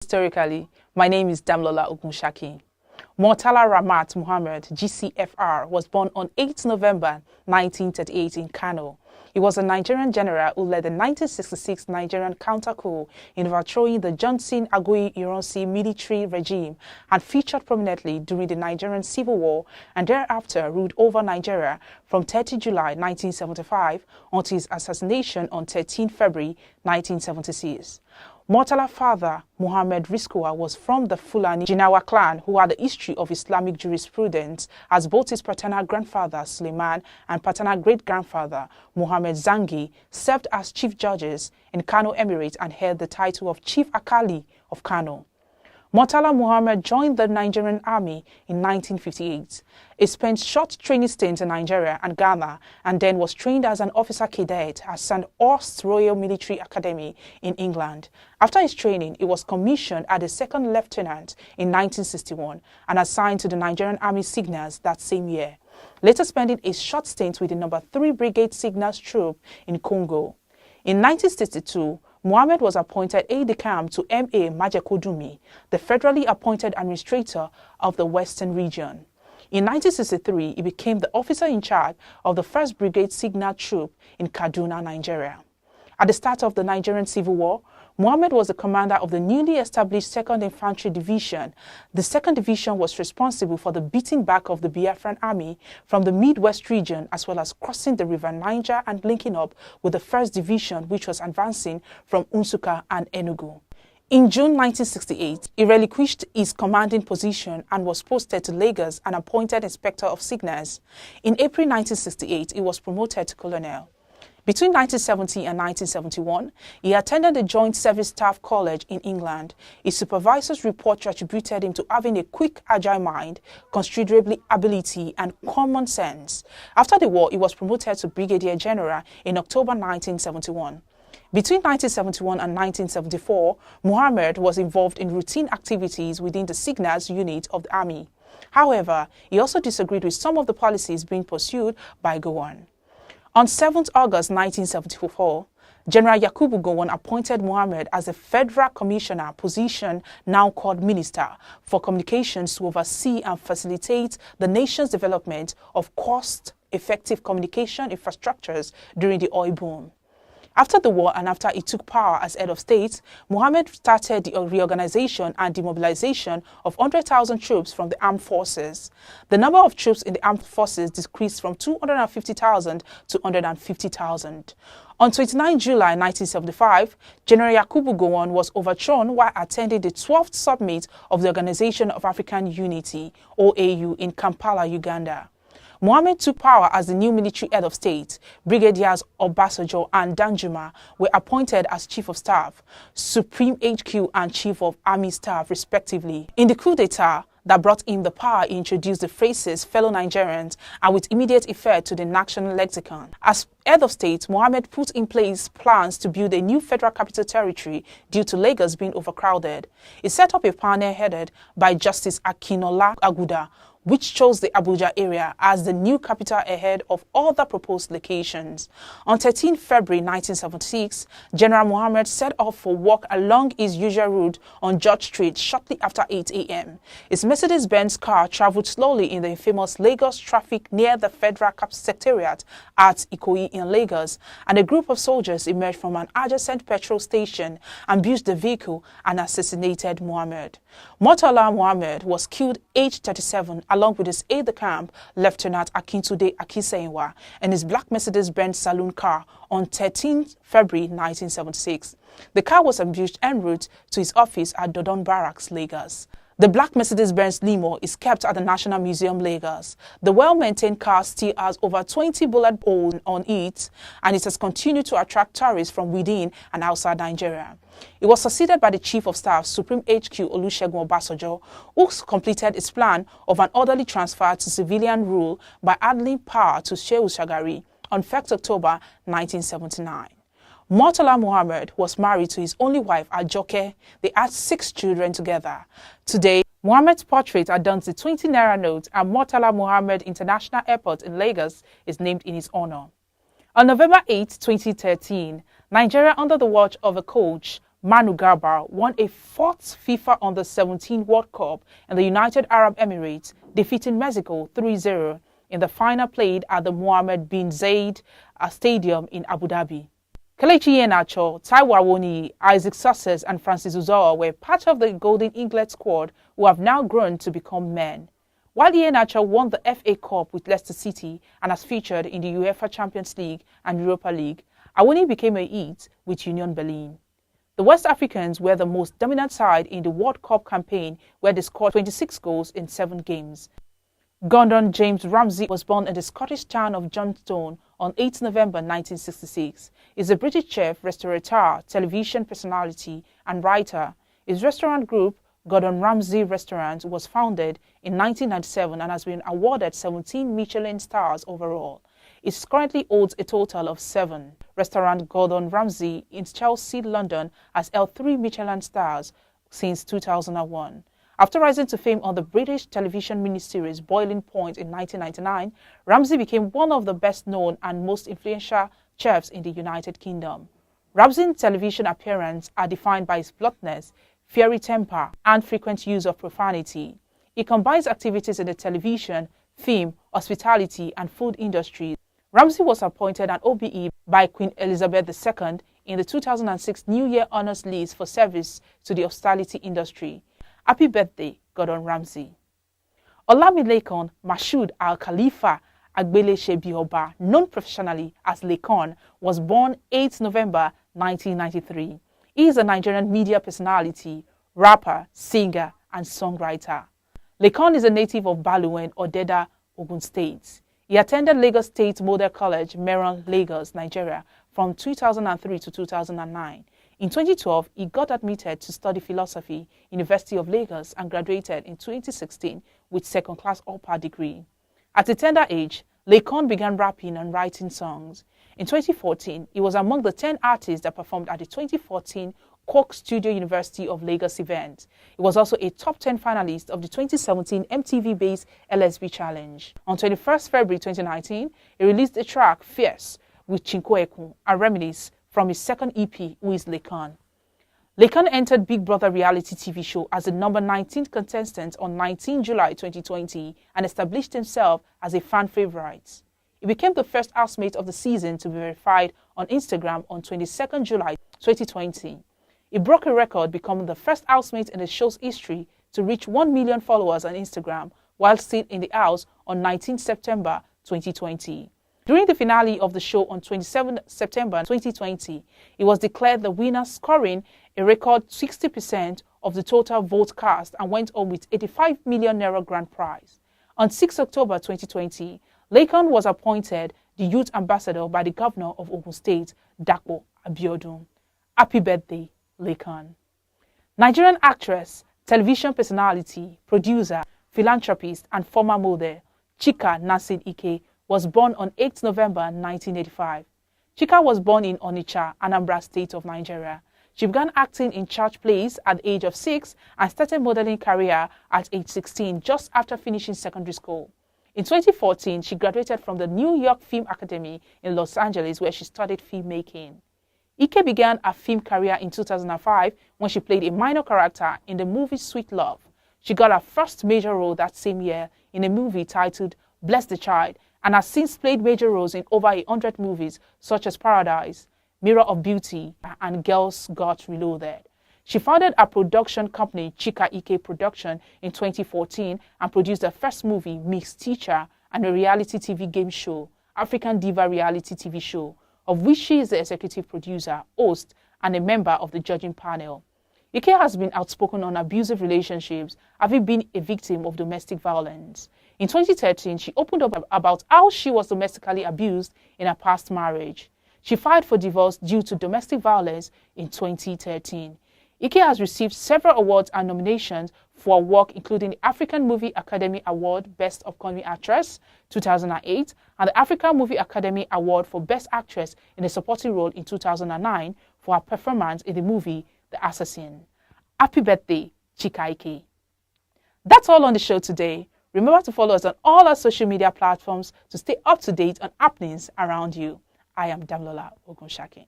historically, my name is Damlola Ogunshaki. Murtala Muhammed, GCFR, was born on 8 November 1938 in Kano. He was a Nigerian general who led the 1966 Nigerian counter-coup in overthrowing the Johnson Agoyi Ironsi military regime and featured prominently during the Nigerian Civil War and thereafter ruled over Nigeria from 30 July 1975 until his assassination on 13 February 1976. Murtala's father, Muhammad Rizkua, was from the Fulani Jinawa clan who had a history of Islamic jurisprudence, as both his paternal grandfather, Suleiman, and paternal great-grandfather, Muhammad Zangi, served as chief judges in Kano Emirate and held the title of Chief Akali of Kano. Murtala Muhammed joined the Nigerian Army in 1958. He spent short training stints in Nigeria and Ghana and then was trained as an officer cadet at St. Aust's Royal Military Academy in England. After his training, he was commissioned as a second lieutenant in 1961 and assigned to the Nigerian Army Signals that same year, later spending a short stint with the No. 3 Brigade Signals Troop in Congo. In 1962, Muhammad was appointed aide-de-camp to M.A. Majekodunmi, the federally appointed administrator of the Western region. In 1963, he became the officer in charge of the 1st Brigade Signal Troop in Kaduna, Nigeria. At the start of the Nigerian Civil War, Muhammad was the commander of the newly established 2nd Infantry Division. The 2nd Division was responsible for the beating back of the Biafran Army from the Midwest region, as well as crossing the River Niger and linking up with the 1st Division, which was advancing from Nsukka and Enugu. In June 1968, he relinquished his commanding position and was posted to Lagos and appointed Inspector of Signals. In April 1968, he was promoted to Colonel. Between 1970 and 1971, he attended the Joint Service Staff College in England. His supervisor's report attributed him to having a quick, agile mind, considerable ability, and common sense. After the war, he was promoted to Brigadier General in October 1971. Between 1971 and 1974, Muhammad was involved in routine activities within the Signals unit of the Army. However, he also disagreed with some of the policies being pursued by Gowon. On 7 August 1974, General Yakubu Gowon appointed Muhammad as a Federal Commissioner, position now called Minister, for Communications to oversee and facilitate the nation's development of cost-effective communication infrastructures during the oil boom. After the war and after he took power as head of state, Muhammad started the reorganization and demobilization of 100,000 troops from the armed forces. The number of troops in the armed forces decreased from 250,000 to 150,000. On 29 July 1975, General Yakubu Gowon was overthrown while attending the 12th summit of the Organization of African Unity, OAU, in Kampala, Uganda. Muhammad took power as the new military head of state. Brigadiers Obasanjo and Danjuma were appointed as Chief of Staff, Supreme HQ and Chief of Army Staff, respectively. In the coup d'etat that brought him the power, he introduced the phrases fellow Nigerians and with immediate effect to the national lexicon. As head of state, Muhammad put in place plans to build a new federal capital territory due to Lagos being overcrowded. He set up a panel headed by Justice Akinola Aguda, which chose the Abuja area as the new capital ahead of other proposed locations. On 13 February 1976, General Muhammad set off for work along his usual route on George Street shortly after 8 a.m. His Mercedes-Benz car traveled slowly in the infamous Lagos traffic near the Federal Secretariat at Ikoyi in Lagos, and a group of soldiers emerged from an adjacent petrol station, ambushed the vehicle, and assassinated Muhammad. Murtala Muhammed was killed aged 37 along with his aide-de-camp, Lieutenant Akintunde Akinseyinwa, in his black Mercedes-Benz saloon car on 13 February 1976. The car was ambushed en route to his office at Dodon Barracks, Lagos. The black Mercedes-Benz limo is kept at the National Museum, Lagos. The well-maintained car still has over 20 bullet holes on it, and it has continued to attract tourists from within and outside Nigeria. It was succeeded by the Chief of Staff, Supreme HQ Olusegun Obasanjo, who completed his plan of an orderly transfer to civilian rule by handing power to Shehu Shagari on 1st October 1979. Murtala Muhammed was married to his only wife, Ajoke. They had 6 children together. Today, Muhammad's portrait adorns the 20 Naira note, and Murtala Muhammed International Airport in Lagos is named in his honor. On November 8, 2013, Nigeria, under the watch of a coach, Manu Garba won a fourth FIFA U-17 World Cup in the United Arab Emirates, defeating Mexico 3-0 in the final played at the Mohammed bin Zayed Stadium in Abu Dhabi. Kelechi Iheanacho, Taiwo Awoniyi, Isaac Success and Francis Uzoho were part of the Golden Eaglet squad who have now grown to become men. While Iheanacho won the FA Cup with Leicester City and has featured in the UEFA Champions League and Europa League, Awoniyi became a hit with Union Berlin. The West Africans were the most dominant side in the World Cup campaign, where they scored 26 goals in 7 games. Gordon James Ramsay was born in the Scottish town of Johnstone on 8 November 1966. He is a British chef, restaurateur, television personality, and writer. His restaurant group, Gordon Ramsay Restaurant, was founded in 1997 and has been awarded 17 Michelin stars overall. It currently holds a total of 7. Restaurant Gordon Ramsay in Chelsea, London, has held 3 Michelin stars since 2001. After rising to fame on the British television miniseries Boiling Point in 1999, Ramsay became one of the best-known and most influential chefs in the United Kingdom. Ramsay's television appearances are defined by his bluntness, fiery temper, and frequent use of profanity. He combines activities in the television, film, hospitality, and food industries. Ramsay was appointed an OBE by Queen Elizabeth II in the 2006 New Year Honours List for service to the hospitality industry. Happy birthday, Gordon Ramsay. Laycon Mashood Al-Khalifa Agbele Shebioba, known professionally as Laycon, was born 8 November 1993. He is a Nigerian media personality, rapper, singer, and songwriter. Laycon is a native of Baluen, Odeda, Ogun State. He attended Lagos State Model College, Meron, Lagos, Nigeria, from 2003 to 2009. In 2012, he got admitted to study philosophy, University of Lagos, and graduated in 2016 with second-class upper degree. At a tender age, Laycon began rapping and writing songs. In 2014, he was among the 10 artists that performed at the 2014 Coke Studio University of Lagos event. He was also a top 10 finalist of the 2017 MTV-based LSB Challenge. On 21st February 2019, he released the track Fierce with Chinko, a reminisce from his second EP, Who is Laycon. Laycon entered Big Brother reality TV show as the number 19th contestant on 19 July 2020 and established himself as a fan favorite. He became the first housemate of the season to be verified on Instagram on 22nd July 2020. He broke a record, becoming the first housemate in the show's history to reach 1 million followers on Instagram while still in the house on 19 September 2020. During the finale of the show on 27 September 2020, he was declared the winner, scoring a record 60% of the total vote cast and went home with 85 million naira grand prize. On 6 October 2020, Laycon was appointed the youth ambassador by the governor of Ogun State, Dapo Abiodun. Happy birthday, Laycon. Nigerian actress, television personality, producer, philanthropist, and former model Chika Ike was born on 8 November 1985. Chika was born in Onitsha, Anambra State of Nigeria. She began acting in church plays at the age of 6 and started modeling career at age 16 just after finishing secondary school. In 2014, she graduated from the New York Film Academy in Los Angeles, where she studied filmmaking. Ike began her film career in 2005 when she played a minor character in the movie Sweet Love. She got her first major role that same year in a movie titled Bless the Child, and has since played major roles in over 100 movies such as Paradise, Mirror of Beauty, and Girls Got Reloaded. She founded a production company, Chika Ike Production, in 2014 and produced her first movie, Mixed Teacher, and a reality TV game show, African Diva Reality TV Show, of which she is the executive producer, host, and a member of the judging panel. Ike has been outspoken on abusive relationships, having been a victim of domestic violence. In 2013, she opened up about how she was domestically abused in her past marriage. She filed for divorce due to domestic violence in 2013. Ike has received several awards and nominations for her work, including the African Movie Academy Award Best Upcoming Actress 2008 and the African Movie Academy Award for Best Actress in a Supporting Role in 2009 for her performance in the movie The Assassin. Happy birthday, Chika Ike. That's all on the show today. Remember to follow us on all our social media platforms to stay up to date on happenings around you. I am Damilola Ogunshaki.